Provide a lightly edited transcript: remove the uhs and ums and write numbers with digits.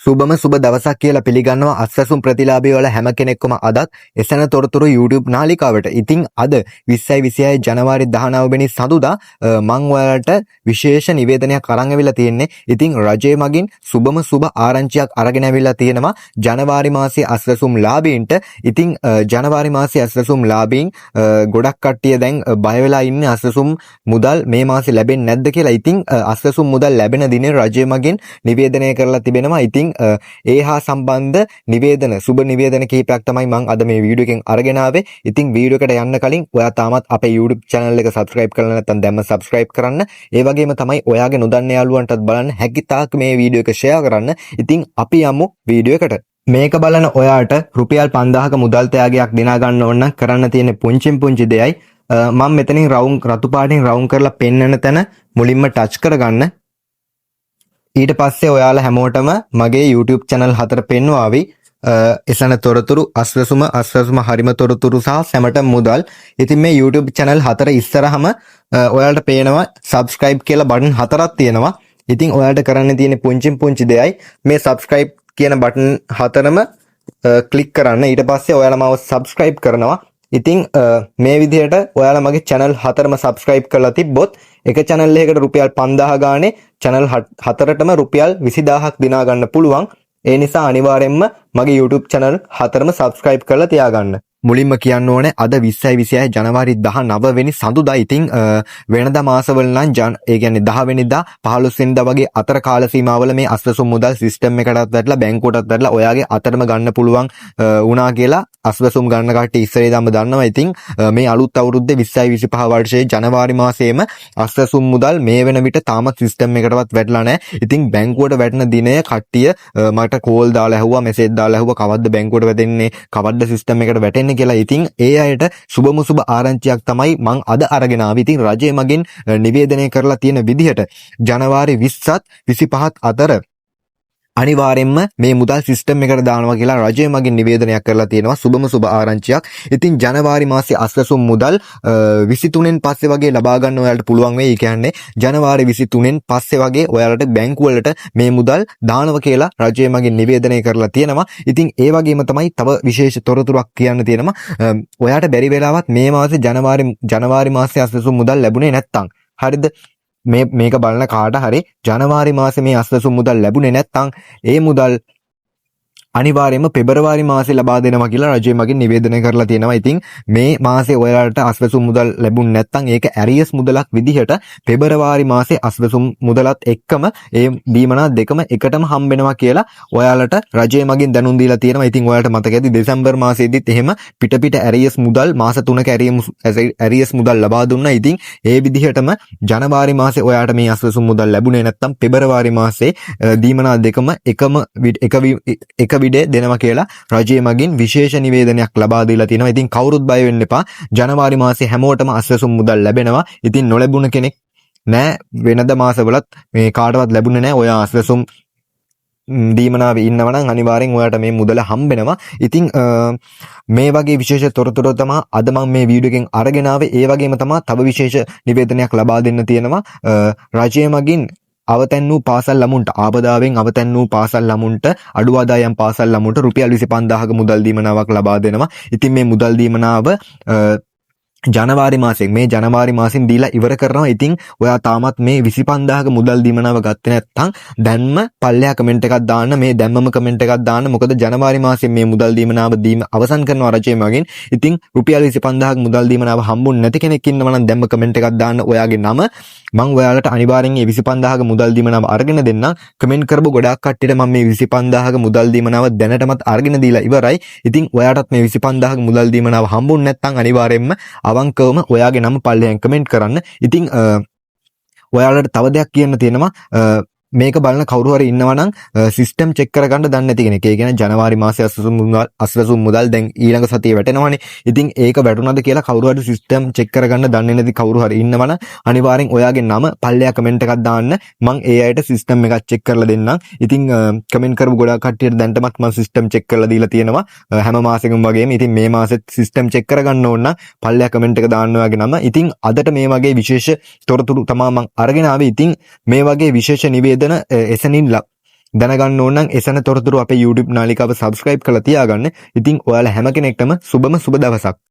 සුබම සුබ දවසක් කියලා පිළිගන්නවා අස්වැසුම් ප්‍රතිලාභී වල හැම කෙනෙක්ම අදත් එසැන තොරතුරු YouTube නාලිකාවට. ඉතින් අද 2026 ජනවාරි 19 වෙනි සඳුදා මම ඔයාලට විශේෂ නිවේදනයක් අරන් අවිලා තියෙන්නේ. ඉතින් රජය මගින් සුබම සුබ ආරංචියක් අරගෙන අවිලා තියෙනවා ජනවාරි මාසයේ අස්වැසුම් ලාභීන්ට. ඉතින් ජනවාරි මාසයේ අස්වැසුම් ලාභීන් ගොඩක් කට්ටිය දැන් බය වෙලා ඉන්නේ අස්වැසුම් මුදල් මේ මාසේ ලැබෙන්නේ නැද්ද කියලා. ඉතින් අස්වැසුම් මුදල් ලැබෙන දිනේ රජය මගින් නිවේදනය කරලා තිබෙනවා. ඉතින් ඒ හා සම්බන්ධ නිවේදන සුබ නිවේදන කීපයක් තමයි මම අද මේ වීඩියෝ එකෙන් අරගෙන ආවේ. ඉතින් වීඩියෝ එකට යන්න කලින් ඔයා තාමත් අපේ YouTube channel එක subscribe කරලා නැත්නම් දැම්ම subscribe කරන්න. ඒ වගේම තමයි ඔයාගේ නොදන්න යාළුවන්ටත් බලන්න හැකි තාක් මේ වීඩියෝ එක share කරන්න. ඉතින් අපි යමු වීඩියෝ එකට. මේක බලන ඔයාට රුපියල් 5000ක මුදල් තෑගයක් දිනා ගන්න ඕන නම් කරන්න තියෙන පුංචි දෙයයි මම මෙතනින් රතු පාටින් රවුම් කරලා පෙන්නන තැන මුලින්ම ටච් කරගන්න. ඊට පස්සේ ඔයාලා හැමෝටම මගේ YouTube channel 4 පෙන්වාවි. එසන තොරතුරු අස්වැසුම හරිම තොරතුරු සහ සැමට මුදල්. ඉතින් මේ YouTube channel 4 ඉස්සරහම ඔයාලට පේනවා subscribe කියලා බටන් 4ක් තියෙනවා. ඉතින් ඔයාලට කරන්න තියෙන පුංචි දෙයයි මේ subscribe කියන බටන් 4ම ක්ලික් කරන්න. ඊට පස්සේ ඔයාලා මාව subscribe කරනවා. ඉතින් මේ විදිහට ඔයාලා මගේ channel 4ම subscribe කරලා තිබ්බොත් එක channel එකකට රුපියල් 5000 ගානේ channel 4ටම රුපියල් 20000ක් දිනා ගන්න පුළුවන්. ඒ නිසා අනිවාර්යෙන්ම මගේ YouTube channel 4ම subscribe කරලා තියාගන්න. මුලින්ම කියන්න ඕනේ අද 2026 ජනවාරි 19 වෙනි සඳුදා. ඉතින් වෙනදා මාසවල නම් ඒ කියන්නේ 10 වෙනිදා 15 වෙනිදා වගේ අතර කාල සීමාවල මේ අස්වැසුම් මුදල් සිස්ටම් එකටත් වැටලා බැංකුවටත් වැටලා ඔයාගේ අතරම ගන්න පුළුවන් වුණා කියලා අස්වැසුම් ගන්න කට්ටිය ඉස්සරේදම දන්නවා. ඉතින් මේ අලුත් අවුරුද්දේ 2025 වර්ෂයේ ජනවාරි මාසයේම අස්වැසුම් මුදල් මේ වෙන විට තාමත් සිස්ටම් එකටවත් වැටලා නැහැ. ඉතින් බැංකුවට වැටෙන දිනය කට්ටිය මට කෝල් දාලා ඇහුවා, මෙසේජ් දාලා ඇහුවා කවද්ද බැංකුවට වැටෙන්නේ, කවද්ද සිස්ටම් එකට වැටෙන්නේ කියලා. ඉතින් ඒ අයට සුබම සුබ ආරංචියක් තමයි මං අද අරගෙන ආවේ. ඉතින් රජය මගින් නිවේදනය කරලා තියෙන විදිහට ජනවාරි 20ත් 25ත් අතර අනිවාර්යෙන්ම මේ මුදල් සිස්ටම් එකට දානවා කියලා රජය මගින් නිවේදනයක් කරලා තියෙනවා. සුබම සුබ ආරංචියක්. ඉතින් ජනවාරි මාසයේ අස්වැසුම් මුදල් 23න් පස්සේ වගේ ලබා ගන්න ඔයාලට පුළුවන් වෙයි. කියන්නේ ජනවාරි 23න් පස්සේ වගේ ඔයාලට බැංකු වලට මේ මුදල් දානවා කියලා රජය මගින් නිවේදනය කරලා තියෙනවා. ඉතින් ඒ වගේම තමයි තව විශේෂ තොරතුරක් කියන්න තියෙනවා. ඔයාට බැරි වෙලාවත් මේ මාසේ ජනවාරි මාසයේ අස්වැසුම් මුදල් ලැබුණේ නැත්තම් හරිද? මේක බලන කාට හරි ජනවාරි මාසේ මේ අස්වැසුම් මුදල් ලැබුණේ නැත්නම් ඒ මුදල් අනිවාර්යයෙන්ම පෙබරවාරි මාසේ ලබා දෙනවා කියලා රජය මගින් නිවේදනය කරලා තියෙනවා. ඉතින් මේ මාසේ ඔයාලට අස්වැසුම් මුදල් ලැබුණ නැත්නම් ඒක ඇරියස් මුදලක් විදිහට පෙබරවාරි මාසේ අස්වැසුම් මුදලත් එක්කම ඒ දීමනා දෙකම එකටම හම්බෙනවා කියලා ඔයාලට රජය මගින් දැනුම් දීලා තියෙනවා. ඉතින් ඔයාලට මතක ඇති දෙසැම්බර් මාසෙදිත් එහෙම පිට ඇරියස් මුදල් මාස 3ක ඇරියස් මුදල් ලබා දුන්නා. ඉතින් ඒ විදිහටම ජනවාරි මාසේ ඔයාලට මේ අස්වැසුම් මුදල් ලැබුණේ නැත්නම් පෙබරවාරි මාසේ දීමනා දෙකම එක විඩේ දෙනවා කියලා රජය මගින් විශේෂ නිවේදනයක් ලබා දීලා තියෙනවා. ඉතින් කවුරුත් බය වෙන්න එපා. ජනවාරි මාසේ හැමෝටම අස්වැසුම් මුදල් ලැබෙනවා. ඉතින් නොලැබුණ කෙනෙක් නෑ. වෙනද මාසවලත් මේ කාටවත් ලැබුණේ නෑ. ඔයා අස්වැසුම් දීමනාවේ ඉන්නවා නම් අනිවාර්යෙන් ඔයාට මේ මුදල හම්බෙනවා. ඉතින් මේ වගේ විශේෂ තොරතුරු තමයි අද මම මේ වීඩියෝ එකෙන් අරගෙන ආවේ. ඒ වගේම තමයි තව විශේෂ නිවේදනයක් ලබා දෙන්න තියෙනවා. රජය මගින් අවතැන් වූ පාසල් ළමුන්ට ආපදාවෙන් අවතැන් වූ පාසල් ළමුන්ට අඩු ආදායම් පාසල් ළමුන්ට රුපියල් 25000ක මුදල් දීමනාවක් ලබා දෙනවා. ඉතින් මේ මුදල් දීමනාව ජනවාරි මාසෙන් දීලා ඉවර කරනවා. ඉතින් ඔයා තාමත් මේ 25000ක මුදල් දීමනාව ගත්තේ නැත්නම් දැන්ම පල්ලෙහා කමෙන්ට් එකක් දාන්න. මේ දැම්මම කමෙන්ට් එකක් දාන්න. මොකද ජනවාරි මාසෙන් මේ මුදල් දීමනාව අවසන් කරනවා රජය මගින්. ඉතින් රුපියල් 25000ක මුදල් දීමනාව හම්බුනේ නැති කෙනෙක් ඉන්නවා නම් දැම්ම කමෙන්ට් එකක් දාන්න ඔයාගේ නම. මම ඔයාලට අනිවාර්යෙන් මේ 25000ක මුදල් දීමනාව අරගෙන දෙන්නම්. කමෙන්ට් කරපු ගොඩාක් කට්ටියට මම මේ 25000ක මුදල් දීමනාව දැනටමත් අරගෙන දීලා ඉවරයි. ඉතින් ඔයාටත් මේ 25000ක මුදල් දීමනාව හම්බුනේ නැත්නම් අනිවාර්යෙන්ම අවංකවම ඔයාගේ නම පල්ලෙහෙන් කමෙන්ට් කරන්න. ඉතින් ඔයාලට තව දෙයක් කියන්න තියෙනවා. මේක බලන කවුරු හරි ඉන්නවා නම් සිස්ටම් චෙක් කරගන්න දන්නේ නැති කෙනෙක්. ඒ කියන්නේ ජනවාරි මාසයේ අස්වැසුම් මුදල් දැන් ඊළඟ සතියේ වැටෙනවානේ. ඉතින් ඒක වැටුණාද කියලා කවුරු හරි සිස්ටම් චෙක් කරගන්න දන්නේ නැති කවුරු හරි ඉන්නවා නම් අනිවාර්යෙන් ඔයාගේ නම පල්ලෙහා කමෙන්ට් එකක් දාන්න. මම ඒ අයට සිස්ටම් එකක් චෙක් කරලා දෙන්නම්. ඉතින් කමෙන්ට් කරපු ගොඩාක් කට්ටියට දැන්ටමත් මම සිස්ටම් චෙක් කරලා දීලා තියෙනවා. හැම මාසෙකම වගේම. ඉතින් මේ මාසෙත් සිස්ටම් චෙක් කරගන්න ඕන නම් පල්ලෙහා කමෙන්ට් එක දාන්න ඔයාගේ නම. ඉතින් අදට මේ වගේ විශේෂ තොරතුරු තමයි මම අරගෙන ආවේ. ඉතින් මේ වගේ විශේෂ නිවේදන එසනින් දැනගන්න ඕන නම් එසැන තොරතුරු අපේ YouTube නාලිකාව subscribe කරලා තියාගන්න. ඉතින් ඔයාලා හැම කෙනෙක්ටම සුබම සුබ දවසක්.